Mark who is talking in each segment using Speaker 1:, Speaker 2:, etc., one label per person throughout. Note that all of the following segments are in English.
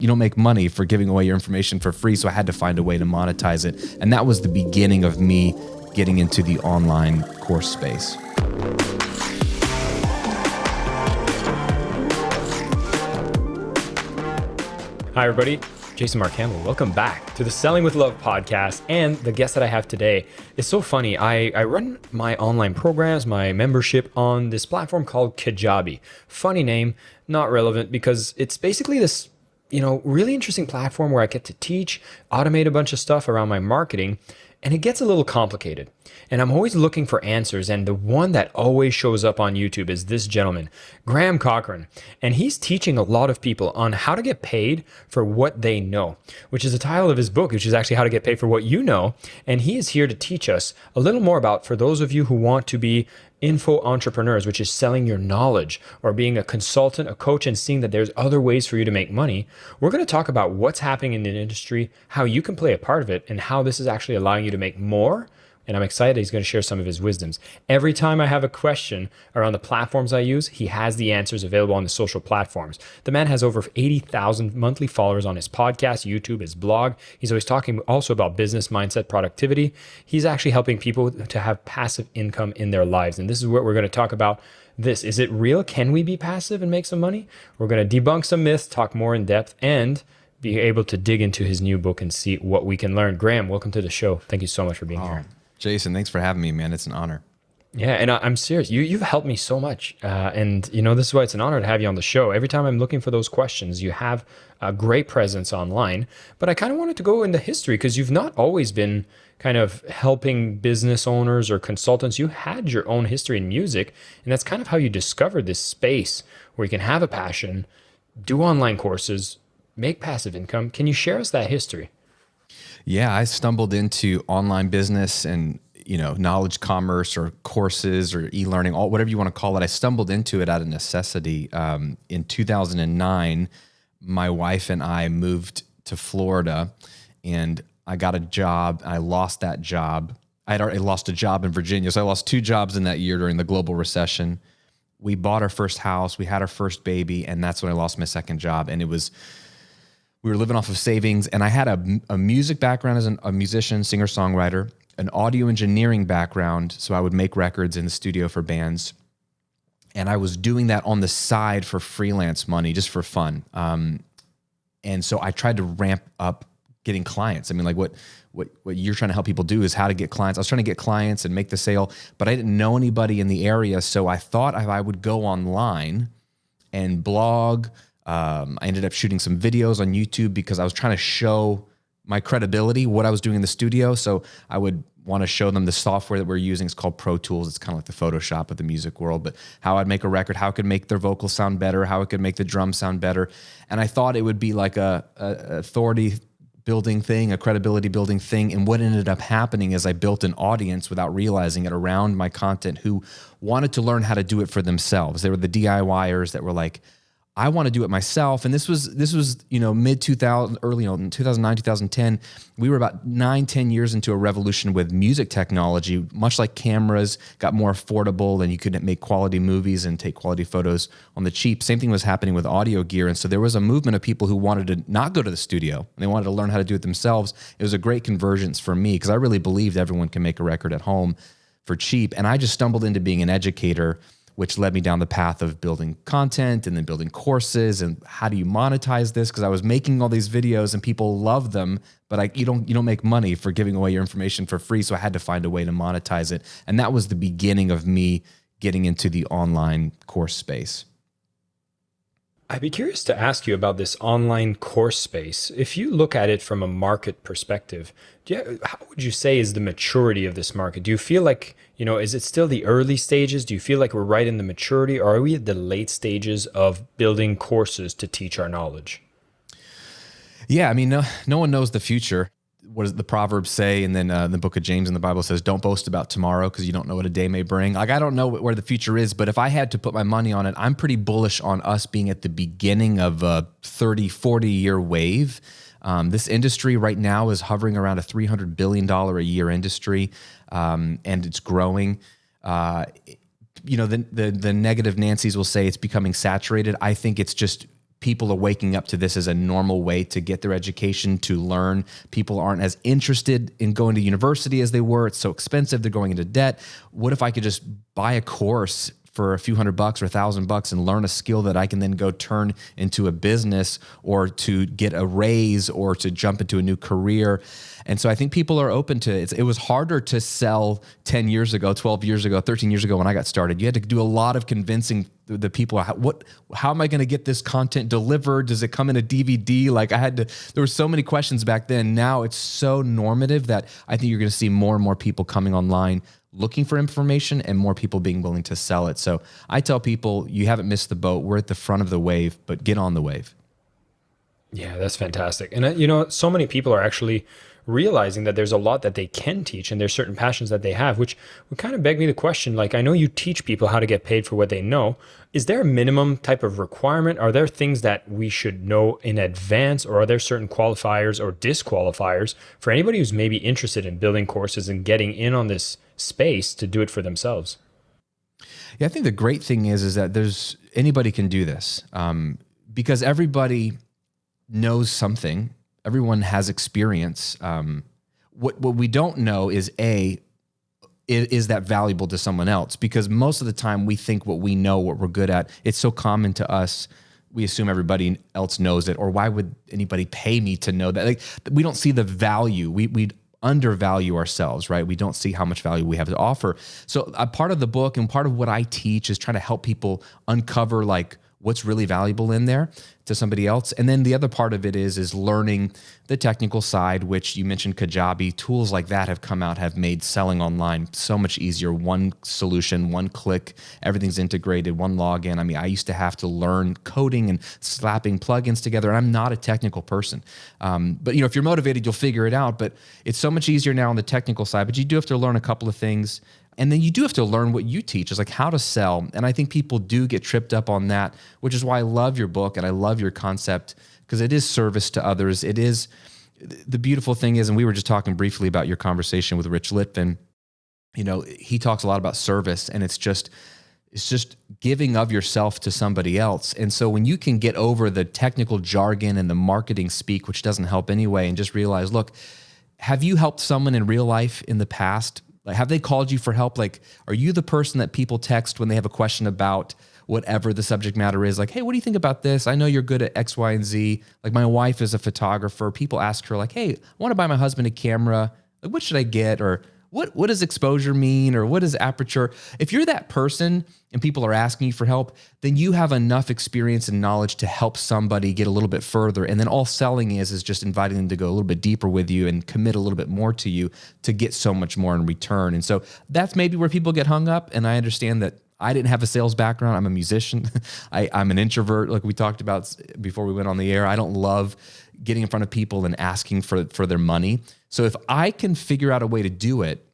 Speaker 1: you don't make money for giving away your information for free, so I had to find a way to monetize it. And that was the beginning of me getting into the online course space.
Speaker 2: Hi, everybody. Jason Marc Campbell. Welcome back to the Selling with Love podcast. And the guest that I have today is so funny. I run my online programs, my membership on this platform called Kajabi. Funny name, not relevant, because it's basically this, really interesting platform where I get to teach, automate a bunch of stuff around my marketing, and it gets a little complicated. And I'm always looking for answers. And the one that always shows up on YouTube is this gentleman, Cochrane. And he's teaching a lot of people on how to get paid for what they know, which is the title of his book, which is actually How to Get Paid for What You Know. And he is here to teach us a little more about, for those of you who want to be info entrepreneurs, which is selling your knowledge or being a consultant, a coach, and seeing that there's other ways for you to make money. We're going to talk about what's happening in the industry, how you can play a part of it, and how this is actually allowing you to make more. And I'm excited he's going to share some of his wisdoms. Every time I have a question around the platforms I use, he has the answers available on the social platforms. The man has over 80,000 monthly followers on his podcast, YouTube, his blog. He's always talking also about business mindset, productivity. He's actually helping people to have passive income in their lives. And this is what we're going to talk about. Is it real? Can we be passive and make some money? We're going to debunk some myths, talk more in depth, and be able to dig into his new book and see what we can learn. Graham, welcome to the show. Thank you so much for being here.
Speaker 1: Jason, thanks for having me, man. It's an honor.
Speaker 2: Yeah, and I'm serious. You've helped me so much. And this is why it's an honor to have you on the show. Every time I'm looking for those questions, you have a great presence online. But I kind of wanted to go into history because you've not always been kind of helping business owners or consultants. You had your own history in music, and that's kind of how you discovered this space where you can have a passion, do online courses, make passive income. Can you share us that history?
Speaker 1: Yeah, I stumbled into online business and, knowledge commerce or courses or e-learning, whatever you want to call it. I stumbled into it out of necessity. In 2009, my wife and I moved to Florida and I got a job. I lost that job. I had already lost a job in Virginia. So I lost 2 jobs in that year during the global recession. We bought our first house. We had our first baby. And that's when I lost my second job. And we were living off of savings, and I had a music background as a musician, singer-songwriter, an audio engineering background, so I would make records in the studio for bands, and I was doing that on the side for freelance money, just for fun. And so I tried to ramp up getting clients. I mean, like what you're trying to help people do is how to get clients. I was trying to get clients and make the sale, but I didn't know anybody in the area, so I thought I would go online and blog. I ended up shooting some videos on YouTube because I was trying to show my credibility, what I was doing in the studio. So I would want to show them the software that we're using. It's called Pro Tools. It's kind of like the Photoshop of the music world, but how I'd make a record, how it could make their vocals sound better, how it could make the drums sound better. And I thought it would be like a authority building thing, a credibility building thing. And what ended up happening is I built an audience without realizing it around my content who wanted to learn how to do it for themselves. They were the DIYers that were like, I want to do it myself. And this was mid 2000, early in 2009, 2010. We were about 9-10 years into a revolution with music technology, much like cameras got more affordable and you could make quality movies and take quality photos on the cheap. Same thing was happening with audio gear. And so there was a movement of people who wanted to not go to the studio and they wanted to learn how to do it themselves. It was a great convergence for me because I really believed everyone can make a record at home for cheap. And I just stumbled into being an educator, which led me down the path of building content and then building courses and how do you monetize this? Because I was making all these videos and people love them, but you don't make money for giving away your information for free. So I had to find a way to monetize it. And that was the beginning of me getting into the online course space.
Speaker 2: I'd be curious to ask you about this online course space. If you look at it from a market perspective, how would you say is the maturity of this market? Do you feel like, is it still the early stages? Do you feel like we're right in the maturity, or are we at the late stages of building courses to teach our knowledge?
Speaker 1: Yeah, I mean, no one knows the future. What does the Proverbs say? And then the book of James in the Bible says, don't boast about tomorrow because you don't know what a day may bring. Like, I don't know where the future is, but if I had to put my money on it, I'm pretty bullish on us being at the beginning of a 30, 40-year wave. This industry right now is hovering around a $300 billion a year industry, and it's growing. The negative Nancys will say it's becoming saturated. I think it's just people are waking up to this as a normal way to get their education, to learn. People aren't as interested in going to university as they were. It's so expensive. They're going into debt. What if I could just buy a course for a few $100 or $1,000 and learn a skill that I can then go turn into a business, or to get a raise, or to jump into a new career? And so I think people are open to it. It was harder to sell 10 years ago, 12 years ago, 13 years ago when I got started. You had to do a lot of convincing the people. How am I going to get this content delivered? Does it come in a DVD? Like there were so many questions back then. Now it's so normative that I think you're going to see more and more people coming online looking for information, and more people being willing to sell it. So I tell people, you haven't missed the boat. We're at the front of the wave, but get on the wave.
Speaker 2: Yeah, that's fantastic. And so many people are actually realizing that there's a lot that they can teach, and there's certain passions that they have, which would kind of beg me the question, like, I know you teach people how to get paid for what they know. Is there a minimum type of requirement? Are there things that we should know in advance, or are there certain qualifiers or disqualifiers for anybody who's maybe interested in building courses and getting in on this space to do it for themselves?
Speaker 1: Yeah, I think the great thing is that anybody can do this, because everybody knows something. Everyone has experience. What we don't know is is that valuable to someone else? Because most of the time we think what we know, what we're good at, it's so common to us. We assume everybody else knows it, or why would anybody pay me to know that? Like, we don't see the value. We undervalue ourselves, right? We don't see how much value we have to offer. So a part of the book and part of what I teach is trying to help people uncover like what's really valuable in there to somebody else. And then the other part of it is learning the technical side, which you mentioned Kajabi. Tools like that have come out, have made selling online so much easier. One solution, one click, everything's integrated, one login. I mean, I used to have to learn coding and slapping plugins together, and I'm not a technical person. But if you're motivated, you'll figure it out. But it's so much easier now on the technical side, but you do have to learn a couple of things. And then you do have to learn what you teach, is like how to sell. And I think people do get tripped up on that, which is why I love your book and I love your concept, because it is service to others. It is, the beautiful thing is, and we were just talking briefly about your conversation with Rich Litvin, he talks a lot about service, and it's just giving of yourself to somebody else. And so when you can get over the technical jargon and the marketing speak, which doesn't help anyway, and just realize, look, have you helped someone in real life in the past? Like, have they called you for help? Like, are you the person that people text when they have a question about whatever the subject matter is? Like, hey, what do you think about this? I know you're good at X, Y, and Z. Like, my wife is a photographer. People ask her like, hey, I want to buy my husband a camera. Like, what should I get? Or what does exposure mean? Or what is aperture? If you're that person and people are asking you for help, then you have enough experience and knowledge to help somebody get a little bit further. And then all selling is just inviting them to go a little bit deeper with you and commit a little bit more to you to get so much more in return. And so that's maybe where people get hung up. And I understand that I didn't have a sales background. I'm a musician. I'm an introvert, like we talked about before we went on the air. I don't love getting in front of people and asking for their money. So if I can figure out a way to do it,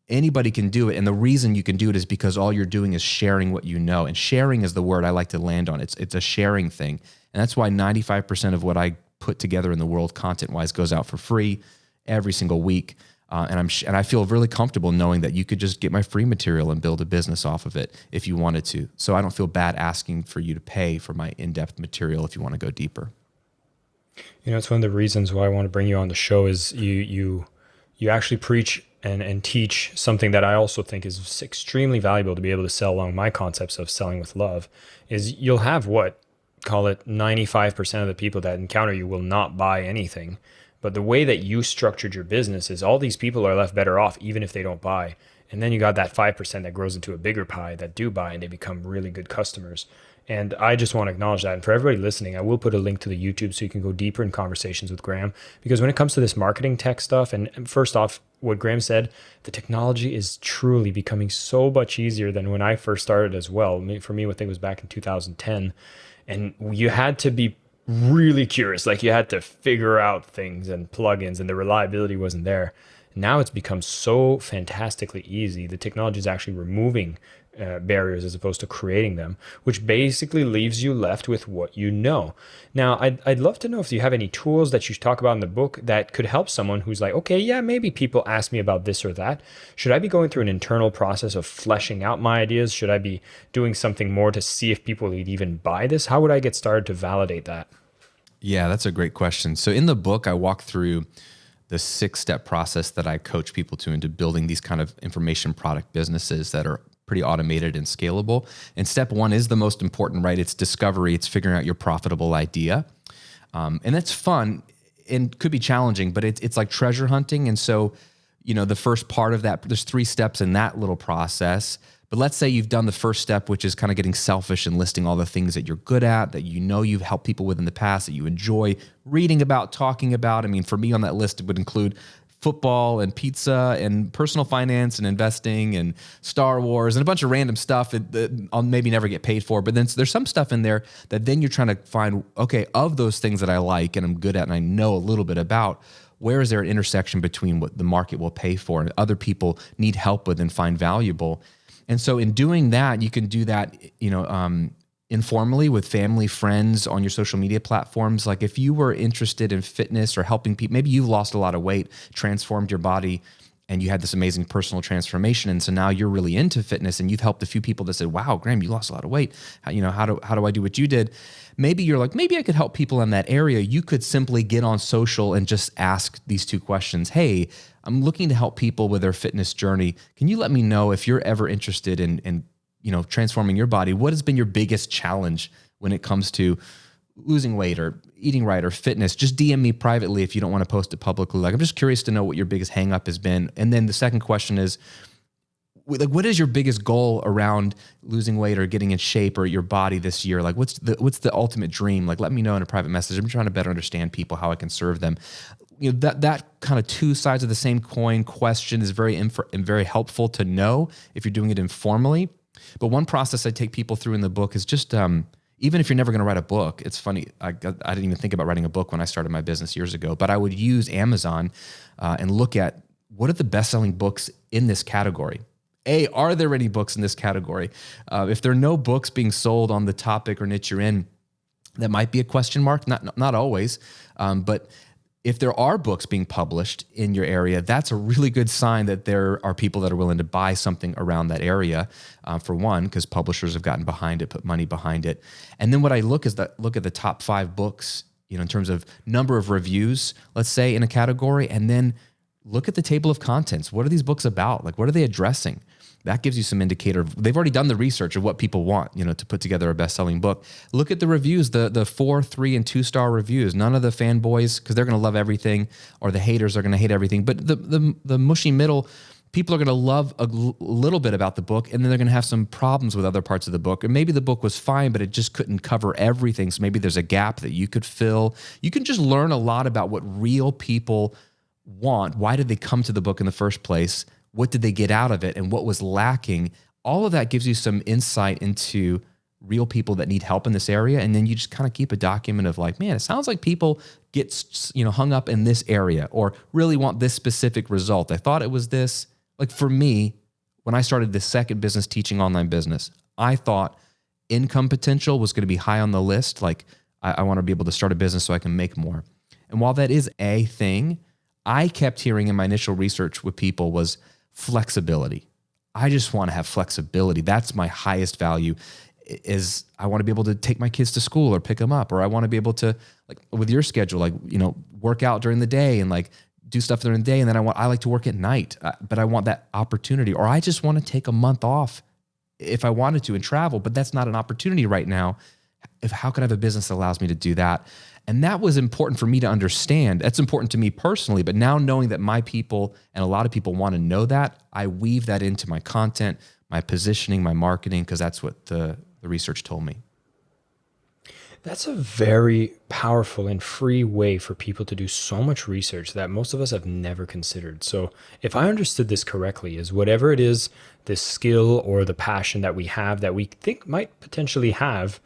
Speaker 1: anybody can do it. And the reason you can do it is because all you're doing is sharing what you know. And sharing is the word I like to land on. It's a sharing thing. And that's why 95% of what I put together in the world content-wise goes out for free every single week. And I feel really comfortable knowing that you could just get my free material and build a business off of it if you wanted to. So I don't feel bad asking for you to pay for my in-depth material if you want to go deeper.
Speaker 2: It's one of the reasons why I want to bring you on the show is you actually preach and teach something that I also think is extremely valuable to be able to sell along my concepts of selling with love. Is you'll have call it 95% of the people that encounter you will not buy anything. But the way that you structured your business is all these people are left better off even if they don't buy. And then you got that 5% that grows into a bigger pie that do buy, and they become really good customers. And I just want to acknowledge that. And for everybody listening, I will put a link to the YouTube so you can go deeper in conversations with Graham. Because when it comes to this marketing tech stuff, and first off, what Graham said, the technology is truly becoming so much easier than when I first started as well. For me, I think it was back in 2010. And you had to be really curious. Like, you had to figure out things and plugins, and the reliability wasn't there. Now it's become so fantastically easy. The technology is actually removing barriers as opposed to creating them, which basically leaves you left with what you know. Now, I'd love to know if you have any tools that you talk about in the book that could help someone who's like, okay, yeah, maybe people ask me about this or that. Should I be going through an internal process of fleshing out my ideas? Should I be doing something more to see if people would even buy this? How would I get started to validate that?
Speaker 1: Yeah, that's a great question. So in the book, I walk through the 6-step process that I coach people to into building these kind of information product businesses that are pretty automated and scalable. And step 1 is the most important, right? It's discovery. It's figuring out your profitable idea. And that's fun and could be challenging, but it's like treasure hunting. And so, the first part of that, there's 3 steps in that little process. But let's say you've done the first step, which is kind of getting selfish and listing all the things that you're good at, that you've helped people with in the past, that you enjoy reading about, talking about. I mean, for me on that list, it would include football and pizza and personal finance and investing and Star Wars and a bunch of random stuff that I'll maybe never get paid for. But then there's some stuff in there that then you're trying to find, okay, of those things that I like and I'm good at and I know a little bit about, where is there an intersection between what the market will pay for and other people need help with and find valuable? And so in doing that, you can do that, informally with family, friends on your social media platforms. Like if you were interested in fitness or helping people, maybe you've lost a lot of weight, transformed your body, and you had this amazing personal transformation. And so now you're really into fitness and you've helped a few people that said, wow, Graham, you lost a lot of weight. How do I do what you did? Maybe you're like, maybe I could help people in that area. You could simply get on social and just ask these 2 questions. Hey, I'm looking to help people with their fitness journey. Can you let me know if you're ever interested in transforming your body? What has been your biggest challenge when it comes to losing weight or eating right or fitness? Just DM me privately if you don't want to post it publicly. Like, I'm just curious to know what your biggest hang up has been. And then the second question is, like, what is your biggest goal around losing weight or getting in shape or your body this year? Like, what's the ultimate dream? Like, let me know in a private message. I'm trying to better understand people, how I can serve them. That kind of 2 sides of the same coin question is very helpful to know if you're doing it informally. But one process I take people through in the book is just, even if you're never going to write a book, it's funny. I didn't even think about writing a book when I started my business years ago, but I would use Amazon and look at what are the best-selling books in this category. Are there any books in this category? If there are no books being sold on the topic or niche you're in, that might be a question mark. Not always, but if there are books being published in your area, that's a really good sign that there are people that are willing to buy something around that area, for one, because publishers have gotten behind it, put money behind it. And then what I look at the top 5 books, in terms of number of reviews, let's say in a category, and then look at the table of contents. What are these books about? Like, what are they addressing? That gives you some indicator. They've already done the research of what people want, to put together a best-selling book. Look at the reviews, the 4, 3, and 2-star reviews. None of the fanboys, because they're going to love everything, or the haters are going to hate everything. But the mushy middle, people are going to love a little bit about the book, and then they're going to have some problems with other parts of the book. Or maybe the book was fine, but it just couldn't cover everything. So maybe there's a gap that you could fill. You can just learn a lot about what real people want. Why did they come to the book in the first place? What did they get out of it, and what was lacking? All of that gives you some insight into real people that need help in this area. And then you just kind of keep a document of like, man, it sounds like people get hung up in this area or really want this specific result. I thought it was this. Like for me, when I started this second business, teaching online business, I thought income potential was going to be high on the list. Like I want to be able to start a business so I can make more. And while that is a thing, I kept hearing in my initial research with people was flexibility. I just want to have flexibility. That's my highest value. Is I want to be able to take my kids to school or pick them up, or I want to be able to, like with your schedule, like, work out during the day and like do stuff during the day. And then I like to work at night, but I want that opportunity, or I just want to take a month off if I wanted to and travel, but that's not an opportunity right now. How could I have a business that allows me to do that? And that was important for me to understand. That's important to me personally, but now knowing that my people and a lot of people want to know that, I weave that into my content, my positioning, my marketing, because that's what the research told me.
Speaker 2: That's a very powerful and free way for people to do so much research that most of us have never considered. So if I understood this correctly, is whatever it is, this skill or the passion that we have that we think might potentially have,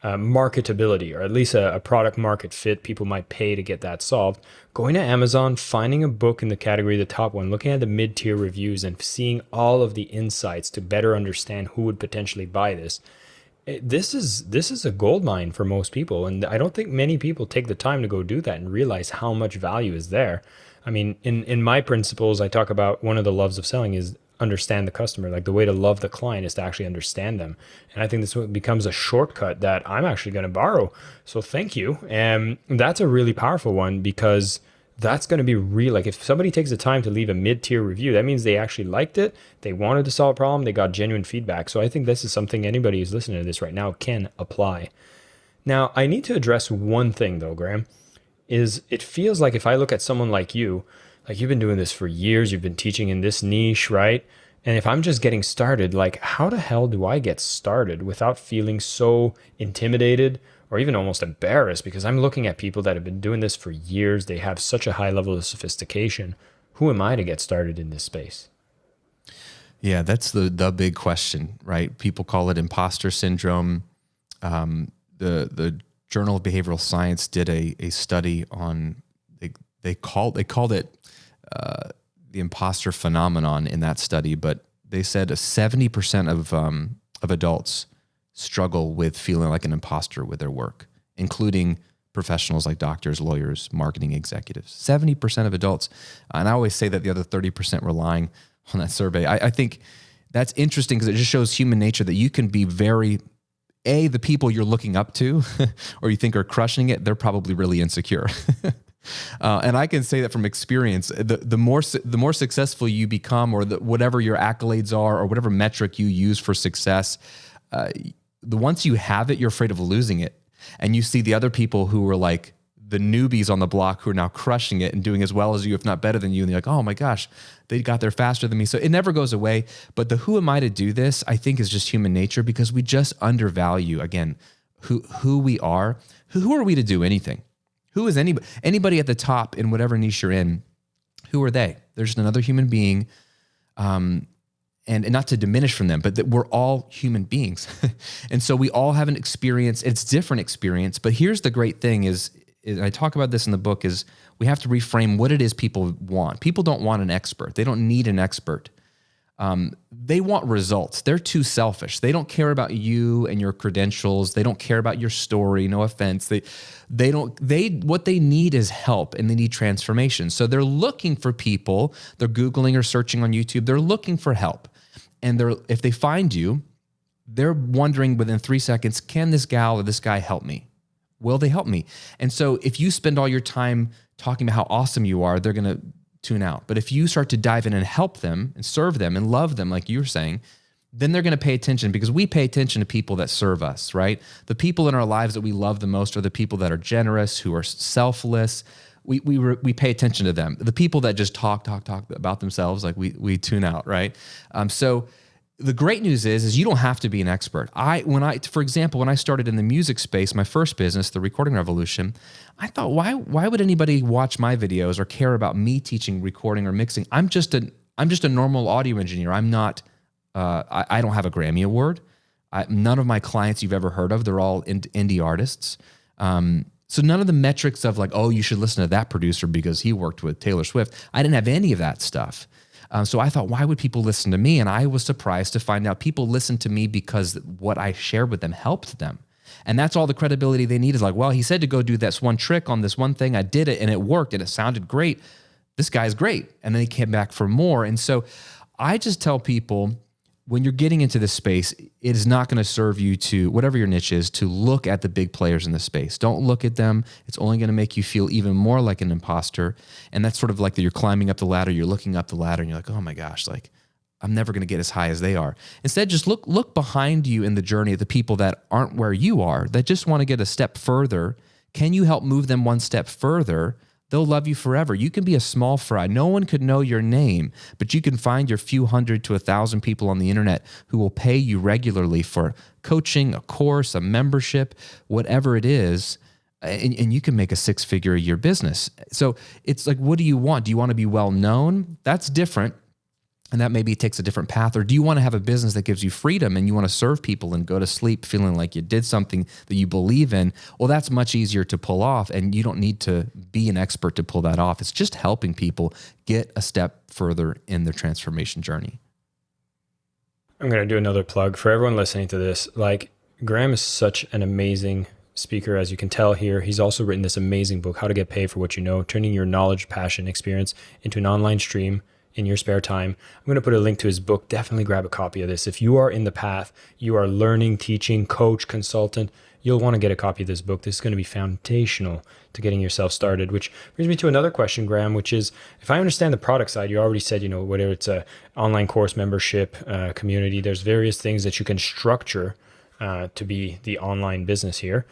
Speaker 2: marketability, or at least a product market fit. People might pay to get that solved. Going to Amazon, finding a book in the category, the top one, looking at the mid-tier reviews and seeing all of the insights to better understand who would potentially buy this. This is a gold mine for most people, and I don't think many people take the time to go do that and realize how much value is there. I mean, in my principles, I talk about one of the loves of selling is understand the customer. Like, the way to love the client is to actually understand them. And I think this becomes a shortcut that I'm actually going to borrow. So thank you. And that's a really powerful one, because that's going to be real. Like, if somebody takes the time to leave a mid-tier review, that means they actually liked it. They wanted to solve a problem. They got genuine feedback. So I think this is something anybody who's listening to this right now can apply. Now, I need to address one thing though, Graham, is it feels like if I look at someone like you've been doing this for years, you've been teaching in this niche, right? And if I'm just getting started, like, how the hell do I get started without feeling so intimidated or even almost embarrassed? Because I'm looking at people that have been doing this for years. They have such a high level of sophistication. Who am I to get started in this space?
Speaker 1: Yeah, that's the big question, right? People call it imposter syndrome. The Journal of Behavioral Science did a study on, they called it the imposter phenomenon in that study, but they said 70% of adults struggle with feeling like an imposter with their work, including professionals like doctors, lawyers, marketing executives. 70% of adults. And I always say that the other 30% relying on that survey. I think that's interesting because it just shows human nature, that you can be the people you're looking up to or you think are crushing it, they're probably really insecure. And I can say that from experience. The more successful you become, or whatever your accolades are, or whatever metric you use for success, once you have it, you're afraid of losing it. And you see the other people who are like the newbies on the block who are now crushing it and doing as well as you, if not better than you. And you're like, oh my gosh, they got there faster than me. So it never goes away. But the who am I to do this, I think, is just human nature, because we just undervalue, again, who we are. Who are we to do anything? Who is anybody at the top in whatever niche you're in? Who are they? They're just another human being. And not to diminish from them, but that we're all human beings. And so we all have an experience. It's different experience. But here's the great thing is I talk about this in the book, is we have to reframe what it is people want. People don't want an expert. They don't need an expert. They want results. They're too selfish. They don't care about you and your credentials. They don't care about your story. No offense. What they need is help, and they need transformation. So they're looking for people. They're Googling or searching on YouTube. They're looking for help. And if they find you, they're wondering within 3 seconds, can this gal or this guy help me? Will they help me? And so if you spend all your time talking about how awesome you are, they're going to tune out. But if you start to dive in and help them and serve them and love them, like you were saying, then they're going to pay attention, because we pay attention to people that serve us, right? The people in our lives that we love the most are the people that are generous, who are selfless. We pay attention to them. The people that just talk about themselves, like we tune out, right? So the great news is you don't have to be an expert. For example, when I started in the music space, my first business, the Recording Revolution, I thought, why would anybody watch my videos or care about me teaching recording or mixing? I'm just a normal audio engineer. I'm not. I don't have a Grammy award. None of my clients you've ever heard of, they're all indie artists. So none of the metrics of like, oh, you should listen to that producer because he worked with Taylor Swift. I didn't have any of that stuff. So I thought, why would people listen to me? And I was surprised to find out people listened to me because what I shared with them helped them. And that's all the credibility they need, is like, well, he said to go do this one trick on this one thing. I did it and it worked and it sounded great. This guy's great. And then he came back for more. And so I just tell people, when you're getting into this space, it is not going to serve you to, whatever your niche is, to look at the big players in the space. Don't look at them. It's only going to make you feel even more like an imposter. And that's sort of like that you're climbing up the ladder, you're looking up the ladder, and you're like, oh my gosh, like I'm never going to get as high as they are. Instead, just look behind you in the journey at the people that aren't where you are, that just want to get a step further. Can you help move them one step further? They'll love you forever. You can be a small fry. No one could know your name, but you can find your few hundred to 1,000 people on the internet who will pay you regularly for coaching, a course, a membership, whatever it is, and you can make a 6-figure-a-year business. So it's like, what do you want? Do you want to be well known? That's different. And that maybe takes a different path. Or do you want to have a business that gives you freedom and you want to serve people and go to sleep feeling like you did something that you believe in? Well, that's much easier to pull off, and you don't need to be an expert to pull that off. It's just helping people get a step further in their transformation journey.
Speaker 2: I'm going to do another plug for everyone listening to this. Like, Graham is such an amazing speaker, as you can tell here. He's also written this amazing book, How to Get Paid for What You Know, turning your knowledge, passion, experience into an online stream in your spare time. I'm going to put a link to his book. Definitely grab a copy of this. If you are in the path, you are learning, teaching, coach, consultant, you'll want to get a copy of this book. This is going to be foundational to getting yourself started, which brings me to another question, Graham, which is, if I understand the product side, you already said, whether it's a online course membership, community, there's various things that you can structure to be the online business here.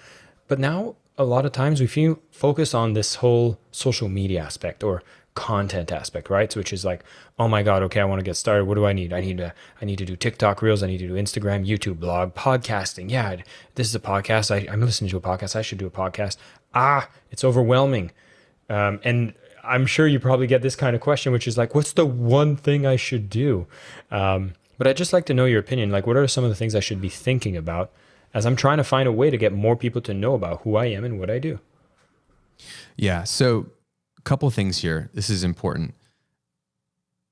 Speaker 2: But now a lot of times we focus on this whole social media aspect or content aspect, right? So which is like, oh my God, okay, I want to get started. What do I need? I need to do TikTok reels. I need to do Instagram, YouTube, blog, podcasting. Yeah, this is a podcast. I'm listening to a podcast. I should do a podcast. It's overwhelming. And I'm sure you probably get this kind of question, which is like, what's the one thing I should do? But I'd just like to know your opinion. Like, what are some of the things I should be thinking about as I'm trying to find a way to get more people to know about who I am and what I do?
Speaker 1: Yeah. So a couple of things here. This is important.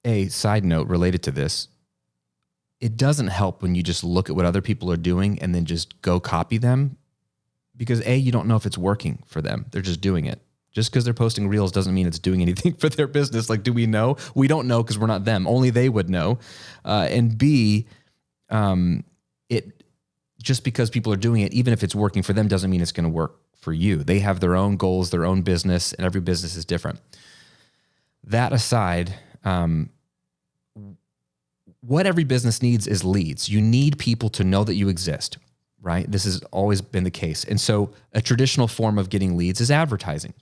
Speaker 1: A side note related to this. It doesn't help when you just look at what other people are doing and then just go copy them, because you don't know if it's working for them. They're just doing it. Just because they're posting reels doesn't mean it's doing anything for their business. Like, do we know? We don't know because we're not them. Only they would know. And B, just because people are doing it, even if it's working for them, doesn't mean it's going to work for you. They have their own goals, their own business, and every business is different. That aside, what every business needs is leads. You need people to know that you exist, right? This has always been the case. And so a traditional form of getting leads is advertising.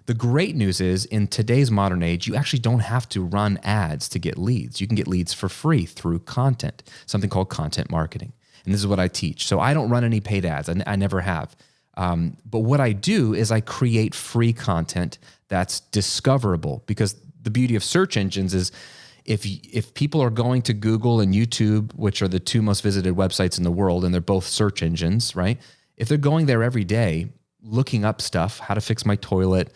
Speaker 1: The great news is, in today's modern age, you actually don't have to run ads to get leads. You can get leads for free through content, something called content marketing. And this is what I teach. So I don't run any paid ads. I never have. But what I do is I create free content that's discoverable, because the beauty of search engines is if people are going to Google and YouTube, which are the two most visited websites in the world, and they're both search engines, right? If they're going there every day, looking up stuff, how to fix my toilet,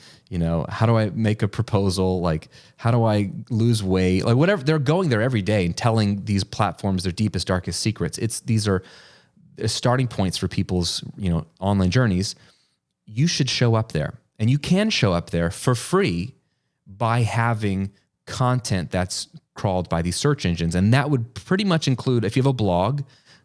Speaker 1: how do I make a proposal? Like, how do I lose weight? Like, whatever, they're going there every day and telling these platforms their deepest, darkest secrets. These are starting points for people's, online journeys. You should show up there, and you can show up there for free by having content that's crawled by these search engines. And that would pretty much include, if you have a blog,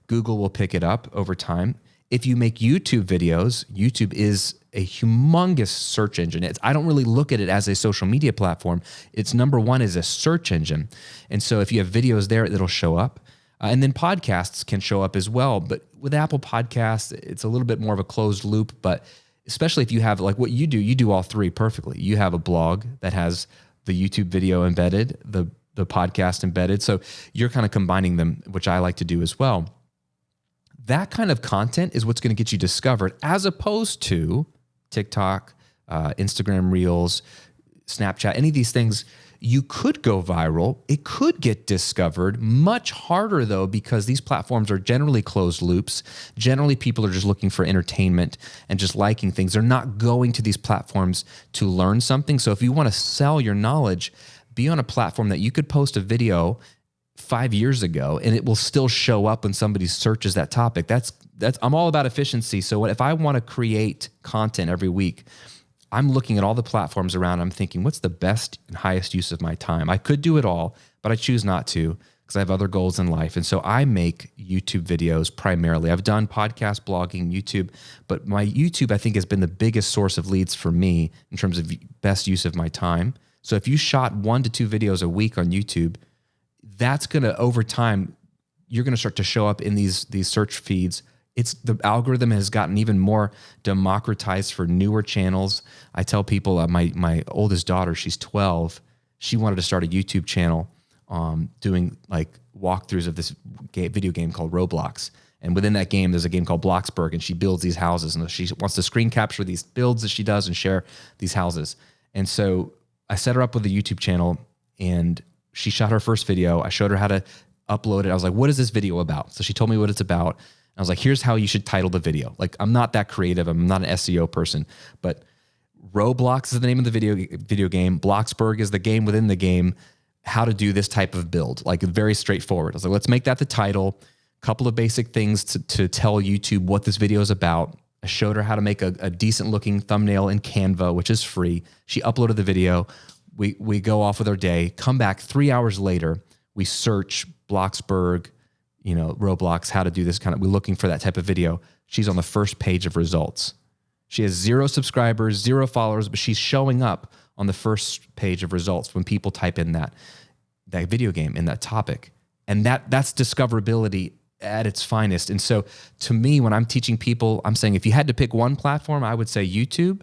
Speaker 1: Google will pick it up over time. If you make YouTube videos, YouTube is a humongous search engine. I don't really look at it as a social media platform. It's number one as a search engine. And so if you have videos there, it'll show up. And then podcasts can show up as well. But with Apple Podcasts, it's a little bit more of a closed loop. But especially if you have, like what you do all three perfectly. You have a blog that has the YouTube video embedded, the podcast embedded. So you're kind of combining them, which I like to do as well. That kind of content is what's going to get you discovered, as opposed to TikTok, Instagram Reels, Snapchat, any of these things. You could go viral. It could get discovered. Much harder, though, because these platforms are generally closed loops. Generally, people are just looking for entertainment and just liking things. They're not going to these platforms to learn something. So if you want to sell your knowledge, be on a platform that you could post a video 5 years ago and it will still show up when somebody searches that topic. I'm all about efficiency. So if I want to create content every week, I'm looking at all the platforms around. I'm thinking, what's the best and highest use of my time? I could do it all, but I choose not to because I have other goals in life. And so I make YouTube videos primarily. I've done podcast, blogging, YouTube, but my YouTube, I think, has been the biggest source of leads for me in terms of best use of my time. So if you shot 1 to 2 videos a week on YouTube, that's going to, over time, you're going to start to show up in these search feeds. The algorithm has gotten even more democratized for newer channels. I tell people, my oldest daughter, she's 12. She wanted to start a YouTube channel doing like walkthroughs of this video game called Roblox. And within that game, there's a game called Bloxburg, and she builds these houses. And she wants to screen capture these builds that she does and share these houses. And so I set her up with a YouTube channel, and she shot her first video. I showed her how to upload it. I was like, what is this video about? So she told me what it's about. I was like, here's how you should title the video. Like, I'm not that creative. I'm not an SEO person, but Roblox is the name of the video game. Bloxburg is the game within the game. How to do this type of build, like very straightforward. I was like, let's make that the title. Couple of basic things to tell YouTube what this video is about. I showed her how to make a decent looking thumbnail in Canva, which is free. She uploaded the video. We go off with our day, come back 3 hours later. We search Bloxburg, Roblox, how to do this we're looking for that type of video. She's on the first page of results. She has 0 subscribers, 0 followers, but she's showing up on the first page of results when people type in that video game in that topic. And that's discoverability at its finest. And so to me, when I'm teaching people, I'm saying if you had to pick one platform, I would say YouTube.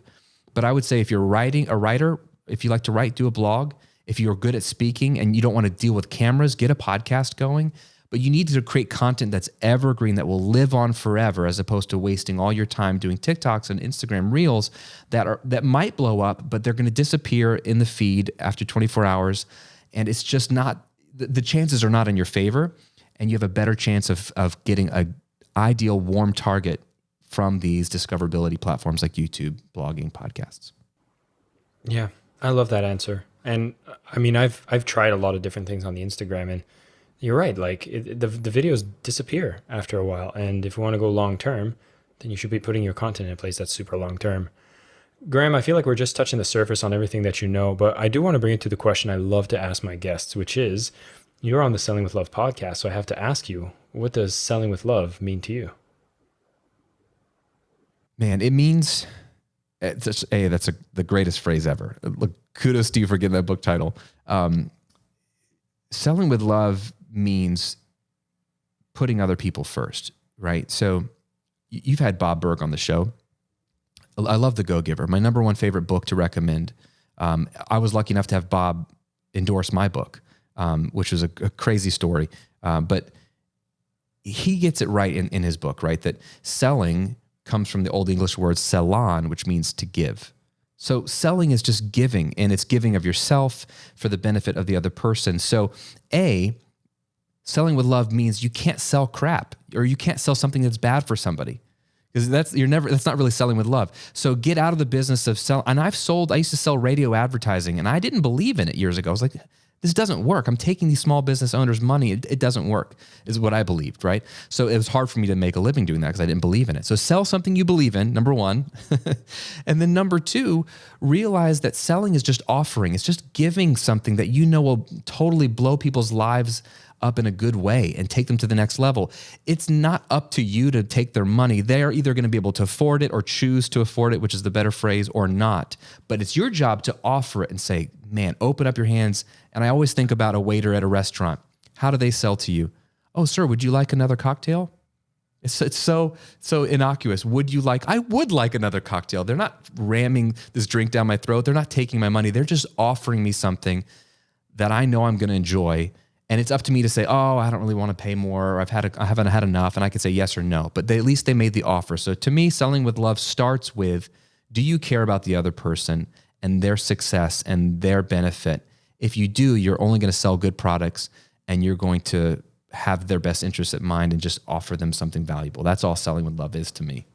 Speaker 1: But I would say if you're a writer, if you like to write, do a blog. If you're good at speaking and you don't want to deal with cameras, get a podcast going. But you need to create content that's evergreen, that will live on forever, as opposed to wasting all your time doing TikToks and Instagram Reels that might blow up, but they're going to disappear in the feed after 24 hours. And it's just not, the chances are not in your favor. And you have a better chance of getting an ideal warm target from these discoverability platforms like YouTube, blogging, podcasts.
Speaker 2: Yeah, I love that answer. And I mean, I've tried a lot of different things on the Instagram, and you're right. Like the videos disappear after a while. And if you want to go long term, then you should be putting your content in a place that's super long term. Graham, I feel like we're just touching the surface on everything that you know, but I do want to bring it to the question I love to ask my guests, which is, you're on the Selling with Love podcast, so I have to ask you, what does selling with love mean to you?
Speaker 1: Man, it means, that's the greatest phrase ever. Look, kudos to you for getting that book title. Selling with love means putting other people first, right? So you've had Bob Burg on the show. I love The Go-Giver, my number one favorite book to recommend. I was lucky enough to have Bob endorse my book, which was a crazy story. But he gets it right in his book, right? That selling comes from the Old English word selon, which means to give. So selling is just giving, and it's giving of yourself for the benefit of the other person. So selling with love means you can't sell crap, or you can't sell something that's bad for somebody, because that's not really selling with love. So get out of the business of selling. And I used to sell radio advertising, and I didn't believe in it years ago. I was like, this doesn't work. I'm taking these small business owners' money. It doesn't work, is what I believed, right? So it was hard for me to make a living doing that because I didn't believe in it. So sell something you believe in, number one. And then number two, realize that selling is just offering. It's just giving something that you know will totally blow people's lives up in a good way and take them to the next level. It's not up to you to take their money. They're either going to be able to afford it or choose to afford it, which is the better phrase, or not. But it's your job to offer it and say, man, open up your hands. And I always think about a waiter at a restaurant. How do they sell to you? Oh, sir, would you like another cocktail? It's so innocuous. I would like another cocktail. They're not ramming this drink down my throat. They're not taking my money. They're just offering me something that I know I'm going to enjoy. And it's up to me to say, oh, I don't really want to pay more, or I haven't had enough, and I can say yes or no. But at least they made the offer. So to me, selling with love starts with, do you care about the other person and their success and their benefit? If you do, you're only going to sell good products, and you're going to have their best interests at mind and just offer them something valuable. That's all selling with love is to me.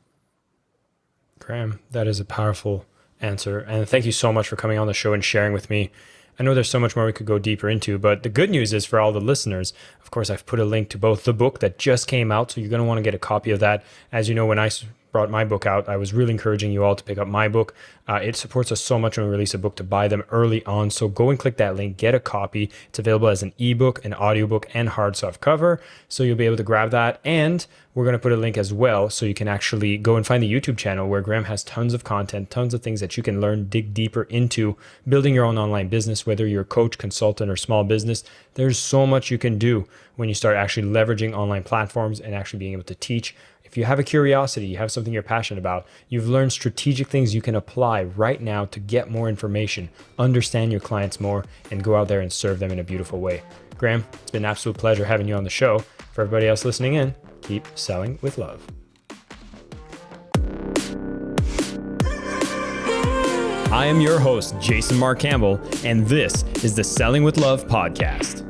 Speaker 2: Graham, that is a powerful answer. And thank you so much for coming on the show and sharing with me. I know there's so much more we could go deeper into, but the good news is for all the listeners, of course, I've put a link to both the book that just came out, so you're going to want to get a copy of that. As you know, when I brought my book out, I was really encouraging you all to pick up my book. It supports us so much when we release a book to buy them early on. So go and click that link, get a copy. It's available as an ebook, an audiobook, and hard soft cover. So you'll be able to grab that. And we're going to put a link as well, so you can actually go and find the YouTube channel where Graham has tons of content, tons of things that you can learn, dig deeper into building your own online business, whether you're a coach, consultant, or small business. There's so much you can do when you start actually leveraging online platforms and actually being able to teach. If you have a curiosity, you have something you're passionate about, you've learned strategic things you can apply right now to get more information, understand your clients more, and go out there and serve them in a beautiful way. Graham, it's been an absolute pleasure having you on the show. For everybody else listening in, keep selling with love. I am your host, Jason Marc Campbell, and this is the Selling with Love podcast.